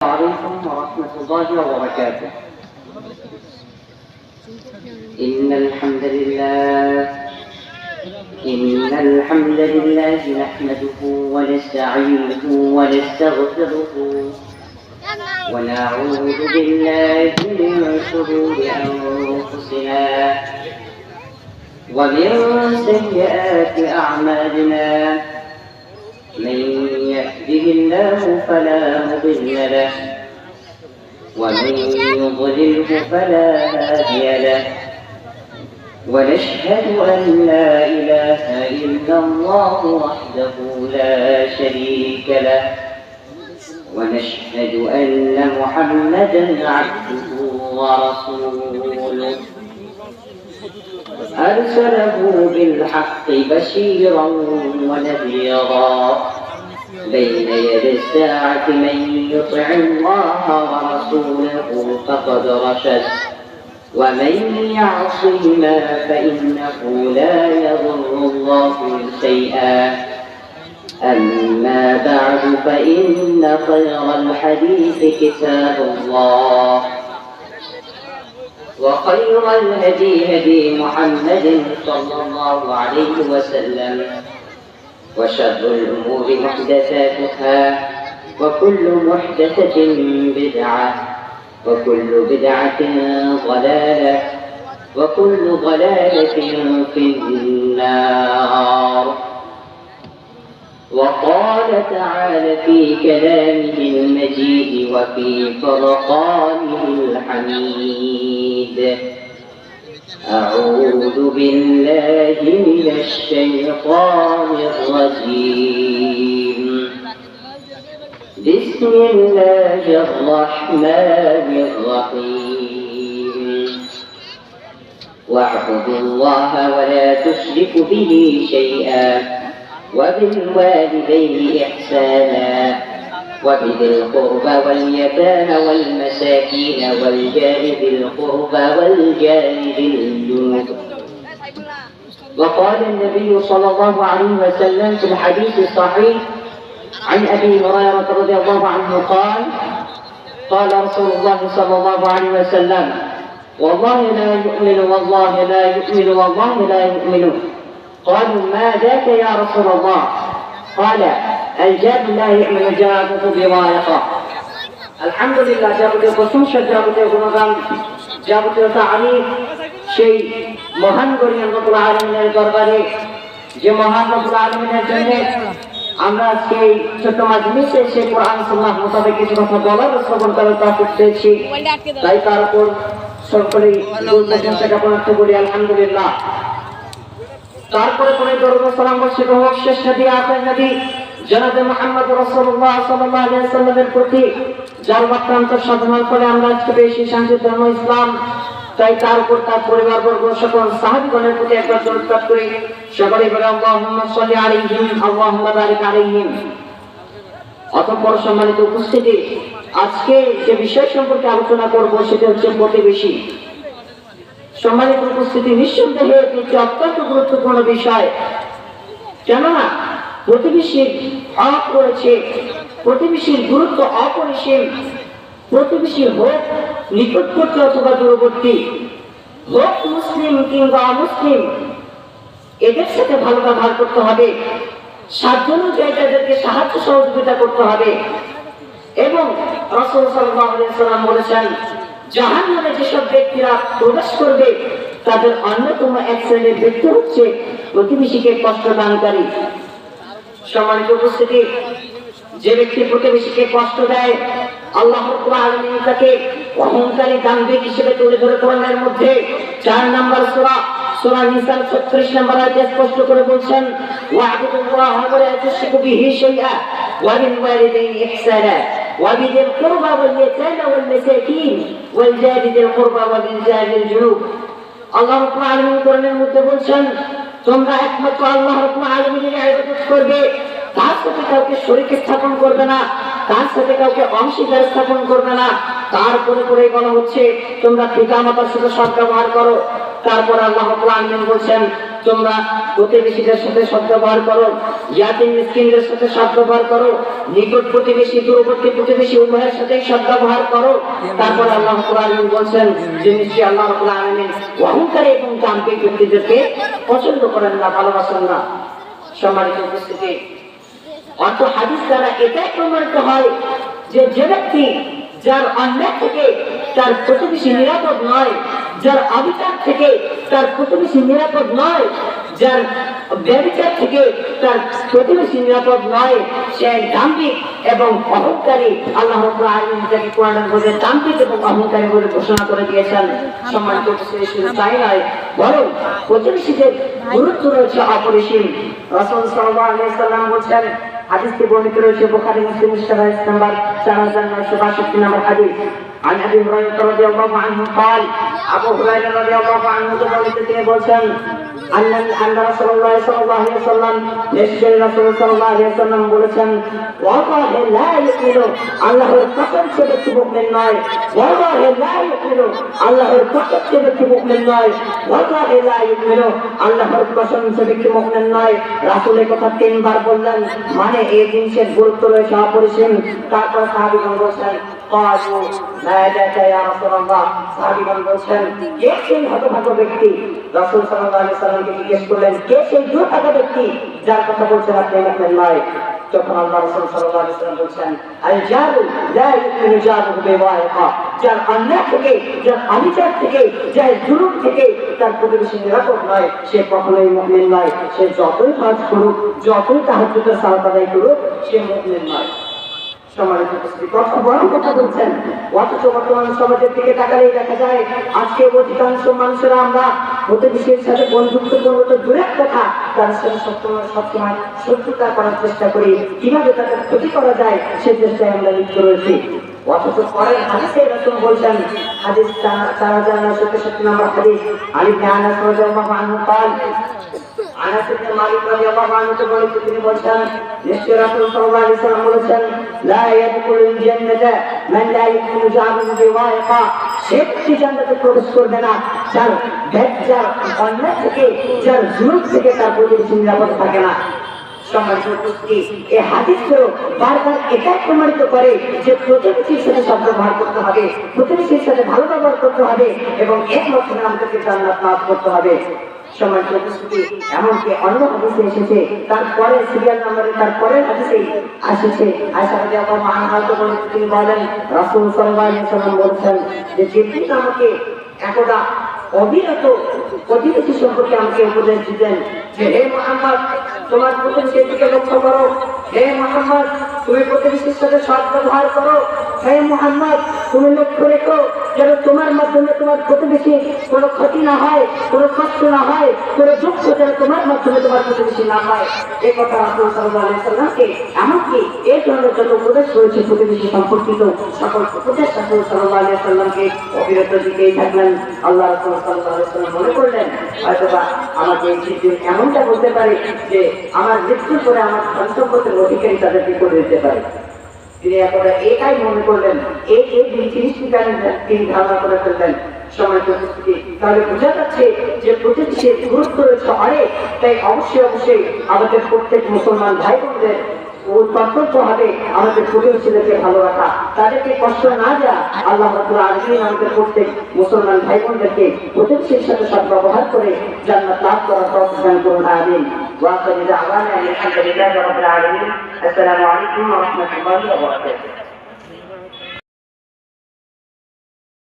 عليكم ورحمة الله وبركاته. إن الحمد لله نحمده ونستعينه ونستغفره ونعوذ بالله من شرور أنفسنا ومن سيئات أعمالنا. من يهده الله فلا مضل له ومن يضلله فلا هادي له، ونشهد أن لا إله إلا الله وحده لا شريك له، ونشهد أن محمدا عبده ورسوله أرسله بالحق بشيرا ونذيرا بين يدي الساعة. من يطع الله ورسوله فقد رشد، ومن يعصهما فإنه لا يضر الله شيئا. أما بعد، فإن خير الحديث كتاب الله، وخير الهدي هدي محمد صلى الله عليه وسلم، وشر الأمور محدثاتها، وكل محدثة بدعة، وكل بدعة ضلالة، وكل ضلالة في النار. وقال تعالى في كلامه المجيد وفي فرقانه الحميد: أعوذ بالله من الشيطان الرجيم. بسم الله الرحمن الرحيم. واعبدوا الله ولا تشركوا به شيئا، وبالوالدين إحسانا، وبذي القربى واليتامى والمساكين والجار ذي القربى والجار ذي الجنب. وقال النبي صلى الله عليه وسلم في الحديث الصحيح عن أبي هريرة رضي الله عنه قال: قال رسول الله صلى الله عليه وسلم: والله لا يؤمن، والله لا يؤمن، والله لا يؤمن. قالوا: ما ذاك يا رسول الله؟ قال: الجاد لا يؤمن جاره بضائقه। আলহামদুলিল্লাহ, যাবতীয় প্রশংসা, যাবতীয় গুণগান, যাবতীয় তারিফ সেই মহান গরিয়ান রব্বুল আলামিনের দরবারে, যে মহান রব্বুল আলামিনের জন্য আমরা সেই ছোট মাজলিসে সেই কোরআন সুন্নাহ মোতাবেক কিছু কথা বলার শ্রবণ করার তৌফিক পেয়েছি। তাই তার উপর সকলেই প্রশংসা জ্ঞাপন করি আলহামদুলিল্লাহ। তারপরে দরুদ ও সালাম বর্ষিত হোক শেষ নবী আখির নবী জনাব মুহাম্মদ রাসূলুল্লাহ সাল্লাল্লাহু আলাইহি ওয়াসাল্লামের প্রতি, যার মাত্রান্ত সাধনার ফলে আমরা আজকে পেয়েছি শান্তির ধর্ম ইসলাম। তাই তার উপর, তার পরিবারবর্গ, সকল সাহাবীগণের প্রতি একবার দরুদ পাঠ করি। সকলে বলে আল্লাহুম্মা সাল্লি আলাইহিম, আল্লাহুম্মা বারিক আলাইহিম। অতঃপর সম্মানিত উপস্থিতি, আজকে যে বিষয় সম্পর্কে আলোচনা করব সেটা হচ্ছে প্রতিবেশী। সম্মানিত উপস্থিতি, নিঃসন্দেহে একটি অত্যন্ত গুরুত্বপূর্ণ বিষয়। কেননা প্রতিবেশীর হক রয়েছে, প্রতিবেশীর গুরুত্ব অপরিসীম। প্রতিবেশী হোক নিকটবর্তী অথবা দূরবর্তী, হোক মুসলিম কিংবা অমুসলিম, এদের সাথে ভালো ব্যবহার করতে হবে। সাধ্য অনুযায়ী তাদেরকে সাহায্য সহযোগিতা করতে হবে। এবং রাসূল সাল্লাল্লাহু আলাইহি ওয়াসাল্লাম বলেছেন, জাহান্নামে যেসব ব্যক্তিরা প্রবেশ করবে তাদের অন্যতম এক শ্রেণীর ব্যক্তি হচ্ছে প্রতিবেশীকে কষ্ট দানকারী। সম্মানিত উপস্থিতি, যে ব্যক্তি প্রতিবেশীকে কষ্ট দেয়, আল্লাহ রাব্বুল আলামিন তাকে অহংকারী দাম্ভিক হিসেবে তুলে ধরে কোরআনের মধ্যে 4 নম্বর সূরা নিসার 36 নম্বর আয়াতে স্পষ্ট করে বলছেন: ওয়া'বুদুল্লাহ ওয়া লা তুশরিকু বিহি শাইআ ওয়া বিল ওয়ালিদাইনি ইহসানা ওয়া বিযিল কুরবা ওয়াল ইয়াতামা ওয়াল মাসাকিন ওয়াল জারি যিল কুরবা ওয়া বিল জারি যিল জুনুব। আল্লাহ রাব্বুল আলামিন কোরআনের মধ্যে বলছেন, তোমরা একমাত্র আল্লাহ রাব্বুল আলামিনের ইবাদত করবে, তার সাথে কাউকে শরীক স্থাপন করবে না, তার সাথে কাউকে অংশীদার স্থাপন করবে না। তারপরে বলা হচ্ছে তোমরা পিতা মাতার সাথে সদ্ব্যবহার করো। তারপর আল্লাহ রাব্বুল আলামিন বলছেন তোমরা প্রতিবেশীদের সাথে সদ্ব্যবহার করো, ইয়াতীম মিসকিনদের সাথে সদ্ব্যবহার করো, নিকট প্রতিবেশী দূরবর্তী প্রতিবেশী উভয়ের সাথে সদ্ব্যবহার করো। তারপর আল্লাহ রাব্বুল আলামিন বলছেন যে নিশ্চয়ই আল্লাহ রাব্বুল আলামিন অহংকারী এবং দাম্ভিক ব্যক্তিদেরকে পছন্দ করেন না, ভালোবাসেন না। সম্মানিত উপস্থিতি, অর্থ হাদিস দ্বারা এটাই প্রমাণিত হয় যে যে ব্যক্তি যার অন্যায় থেকে তার প্রতিবেশী নিরাপদ নয়, যার অবিচার থেকে তার প্রতিবেশী নিরাপদ নয়, যার ব্যভিচার থেকে তার প্রতিবেশী নিরাপদ নয়, সে দাম্ভিক এবং অহংকারী। আল্লাহ রাব্বুল আলামিন তাকে কোরআনের মধ্যে দাম্ভিক এবং অহংকারী বলে ঘোষণা করে দিয়েছেন। সম্মানিত উপস্থিতি, শুধু তাই নয়, বরং প্রতিবেশীদের গুরুত্ব রয়েছে অপরিসীম। রাসূল সাল্লাল্লাহু আলাইহি ওয়াসাল্লাম বলেছেন, হাদিসটি বর্ণিত রয়েছে বুখারী মুসলিম হাদিস নাম্বার 4962 নম্বর হাদিস। عن ابي هريره رضي الله عنه قال ابو هريره رضي الله عنه তিনি বলেন ان رسول الله صلى الله عليه وسلم নিশ্চয়ই রাসূল সাল্লাল্লাহু আলাইহি ওয়াসাল্লাম বলেছেন ওয়াল্লাহি লা ইউমিনু, আল্লাহর কসম সে ব্যক্তি মুমিন নয়। ওয়াল্লাহি লা ইউমিনু, আল্লাহর কসম সে ব্যক্তি মুমিন নয়। ওয়াল্লাহি লা ইউমিনু, আল্লাহর কসম সে ব্যক্তি মুমিন নয়। রাসূল এই কথা তিনবার বললেন, মানে এই জিনিসের গুরুত্ব রয়েছে অপরিসীম। তারপর সাহাবীগণ বলেন কালু লা ইলাহা ইয়া রাসূলুল্লাহ, সাহাবীগণ বলেন কে সেই হতভাগ্য ব্যক্তি? রাসূল সাল্লাল্লাহু আলাইহি ওয়াসাল্লামকে জিজ্ঞেস করলেন কে সেই দুর্ভাগ্য ব্যক্তি যার কথা বলছেন আপনি মুমিন নয়? তখন আল্লাহ রাসূল সাল্লাল্লাহু আলাইহি ওয়াসাল্লাম বলেন আল জারু লা ইউমিনু জারুহু বিওয়াইকা, যার অন্যায় থেকে, যার অবিচার থেকে, যার জুলুম থেকে তার প্রতিবেশী নিরাপদ নয়, সে কখনোই মুমিন নয়। সে যতই হজ করুক, যতই তাহাজ্জুদের সালাত আদায় করুক, সে মুমিন নয়। সম্মানিত উপস্থিতি, কত বড় কথা বলছেন। অথচ বর্তমান সমাজের দিকে তাকালেই দেখা যায় আজকে অধিকাংশ মানুষেরা আমরা প্রতিবেশীর সাথে বন্ধুত্বপূর্ণ তো দূরের কথা, তার সাথে সবসময় শত্রুতা করার চেষ্টা করি, কিভাবে তাদের ক্ষতি করা যায় সে চেষ্টায় আমরা লিপ্ত রয়েছি। অথচ পরের হাদিসে রাসূল বলছেন, হাদিস 4967 নম্বর হাদিস, আলী ইবনে আনাস রাদিয়াল্লাহু আনহু قال আনাস ইবনে মালিক রাদিয়াল্লাহু আনহু তিনি বলেন নিশ্চয়ই রাসূল সাল্লাল্লাহু আলাইহি ওয়াসাল্লাম বলেছেন লা ইয়াদখুলুল জান্নাতা মান লা ইউমিনু জারুহু বিওয়াইকা, সে ব্যক্তি জান্নাতে প্রবেশ করবে না যার ব্যভিচার, অন্যায় থেকে, যার জুলুম থেকে তার প্রতিবেশী নিরাপদ থাকে না। সম্মানিত উপস্থিতি, এই হাদিসগুলো বারবার এটা প্রমাণিত করে যে প্রতিবেশীর সাথে সদ্ব্যবহার করতে হবে, প্রতিবেশীর সাথে ভালো ব্যবহার করতে হবে এবং এক লক্ষ্যে আমাদেরকে জান্নাত লাভ করতে হবে। সম্মানিত উপস্থিতি, এমনকি অন্য হাদিসে এসেছে, তারপরে সিরিয়াল নম্বরে তারপরের হাদিসে এসেছে আয়েশা রাদিয়াল্লাহু আনহা তিনি বলেন রাসূল সাল্লাল্লাহু আলাইহি ওয়াসাল্লাম বলেছেন যে যেদিন আমাকে একদা অবিরত প্রতিবেশী সম্পর্কে আমাকে উপদেশ দিতেন যে হে মুহাম্মদ, তোমার প্রতিবেশীর দিকে লক্ষ্য করো, হে মুহাম্মদ তুমি প্রতিবেশীর সাথে সদ্ব্যবহার করো, হে মুহাম্মদ তুমি লক্ষ্য রেখো যেন তোমার মাধ্যমে তোমার প্রতিবেশী কোনো ক্ষতি না হয়, কোনো কষ্ট না হয়, কোনো দুঃখ যেন তোমার মাধ্যমে তোমার প্রতিবেশী না হয়। এই কথা রাসূল সাল্লাল্লাহু আলাইহি ওয়াসাল্লামকে এমনকি এই ধরনের যত উপদেশ রয়েছে প্রতিবেশী সম্পর্কিত সকল উপদেশ রাসূল সাল্লাল্লাহু আলাইহি ওয়াসাল্লামকে অবিরত দিতেই থাকলেন। আল্লাহ রাসূল সাল্লাল্লাহু আলাইহি ওয়াসাল্লাম মনে করলেন হয়তোবা আমাকে এই চিঠির এমনটা বলতে পারে যে আমার মৃত্যুর পরে আমার সম্পত্তির অধিকারী তাদেরকে করে দিতে পারে। তিনি একবার এটাই মনে করলেন, এই জিনিসটি তিনি ধারণা করে ফেললেন। সম্মানিত উপস্থিতি, তাহলে বোঝা যাচ্ছে যে প্রতিবেশীর গুরুত্ব রয়েছে অনেক। তাই অবশ্যই আমাদের প্রত্যেক মুসলমান ভাই বোনদের কর্তব্য হবে আমাদের প্রতিবেশীদেরকে ভালো রাখা, তাদেরকে কষ্ট না দেওয়া। আল্লাহ রাব্বুল আলামিন আমাদের প্রত্যেক মুসলমান ভাই বোনদেরকে প্রতিবেশীর সাথে সদ্ব্যবহার করে জান্নাত লাভ করার তৌফিক দান করুন, আমিন। ওয়া আখিরু দাওয়ানা আলহামদুলিল্লাহি রাব্বিল আলামিন। আসসালামু আলাইকুম ওয়া রাহমাতুল্লাহি ওয়া বারাকাতুহু।